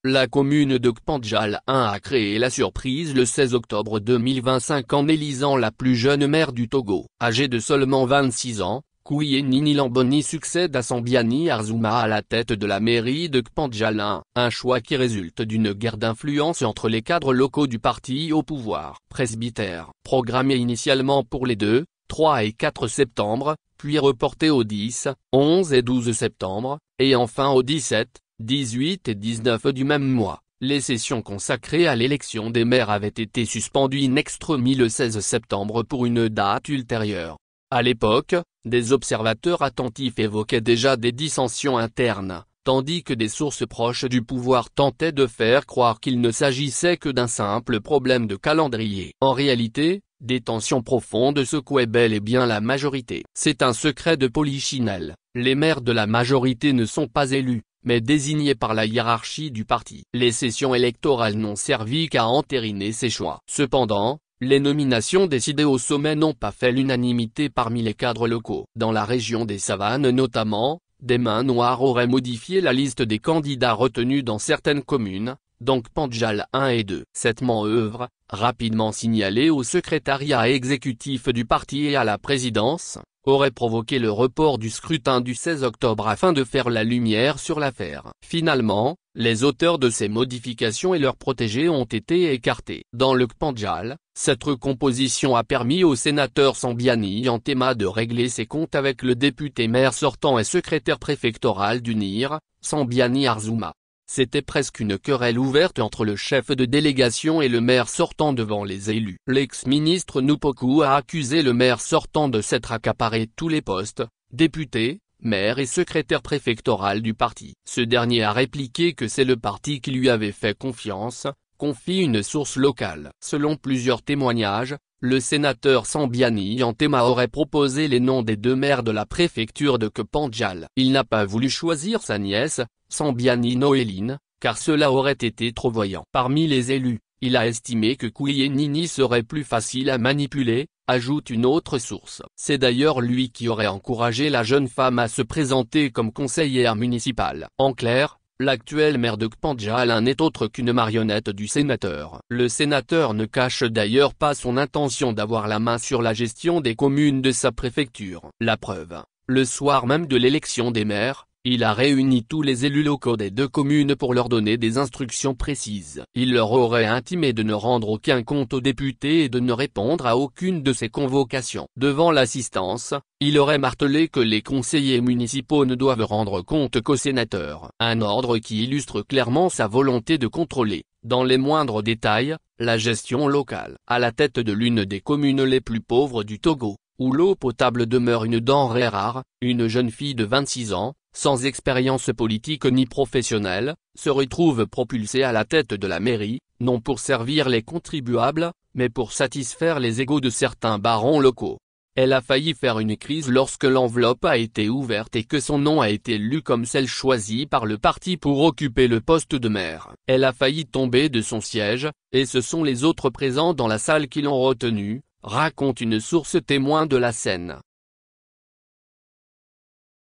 La commune de Kpandjal 1 a créé la surprise le 16 octobre 2025 en élisant la plus jeune maire du Togo. Âgée de seulement 26 ans, Kouyenini Lamboni succède à Sambiani Arzouma à la tête de la mairie de Kpandjal 1, un choix qui résulte d'une guerre d'influence entre les cadres locaux du parti au pouvoir. Presbytère, programmé initialement pour les 2, 3 et 4 septembre, puis reporté aux 10, 11 et 12 septembre, et enfin aux 17, 18 et 19 du même mois. Les sessions consacrées à l'élection des maires avaient été suspendues in extremis le 16 septembre pour une date ultérieure. À l'époque, des observateurs attentifs évoquaient déjà des dissensions internes, tandis que des sources proches du pouvoir tentaient de faire croire qu'il ne s'agissait que d'un simple problème de calendrier. En réalité, des tensions profondes secouaient bel et bien la majorité. C'est un secret de polichinelle, les maires de la majorité ne sont pas élus, mais désignés par la hiérarchie du parti. Les sessions électorales n'ont servi qu'à entériner ces choix. Cependant, les nominations décidées au sommet n'ont pas fait l'unanimité parmi les cadres locaux. Dans la région des Savanes notamment, des mains noires auraient modifié la liste des candidats retenus dans certaines communes, donc Kpandjal 1 et 2. Cette manœuvre, rapidement signalée au secrétariat exécutif du parti et à la présidence, aurait provoqué le report du scrutin du 16 octobre afin de faire la lumière sur l'affaire. Finalement, les auteurs de ces modifications et leurs protégés ont été écartés. Dans le Kpandjal, cette recomposition a permis au sénateur Sambiani Antema de régler ses comptes avec le député maire sortant et secrétaire préfectoral d'UNIR, Sambiani Arzouma. C'était presque une querelle ouverte entre le chef de délégation et le maire sortant devant les élus. L'ex-ministre Nupoku a accusé le maire sortant de s'être accaparé tous les postes, député, maire et secrétaire préfectoral du parti. Ce dernier a répliqué que c'est le parti qui lui avait fait confiance, confie une source locale. Selon plusieurs témoignages, le sénateur Sambiani Antema aurait proposé les noms des 2 maires de la préfecture de Kpandjal. Il n'a pas voulu choisir sa nièce, Sambiani Noéline, car cela aurait été trop voyant. Parmi les élus, il a estimé que Kouyenini serait plus facile à manipuler, ajoute une autre source. C'est d'ailleurs lui qui aurait encouragé la jeune femme à se présenter comme conseillère municipale. En clair, l'actuel maire de Kpandjal n'est autre qu'une marionnette du sénateur. Le sénateur ne cache d'ailleurs pas son intention d'avoir la main sur la gestion des communes de sa préfecture. La preuve, le soir même de l'élection des maires, il a réuni tous les élus locaux des 2 communes pour leur donner des instructions précises. Il leur aurait intimé de ne rendre aucun compte aux députés et de ne répondre à aucune de ces convocations. Devant l'assistance, il aurait martelé que les conseillers municipaux ne doivent rendre compte qu'aux sénateurs. Un ordre qui illustre clairement sa volonté de contrôler, dans les moindres détails, la gestion locale. À la tête de l'une des communes les plus pauvres du Togo, où l'eau potable demeure une denrée rare, une jeune fille de 26 ans, sans expérience politique ni professionnelle, se retrouve propulsée à la tête de la mairie, non pour servir les contribuables, mais pour satisfaire les égos de certains barons locaux. Elle a failli faire une crise lorsque l'enveloppe a été ouverte et que son nom a été lu comme celle choisie par le parti pour occuper le poste de maire. Elle a failli tomber de son siège, et ce sont les autres présents dans la salle qui l'ont retenue, raconte une source témoin de la scène.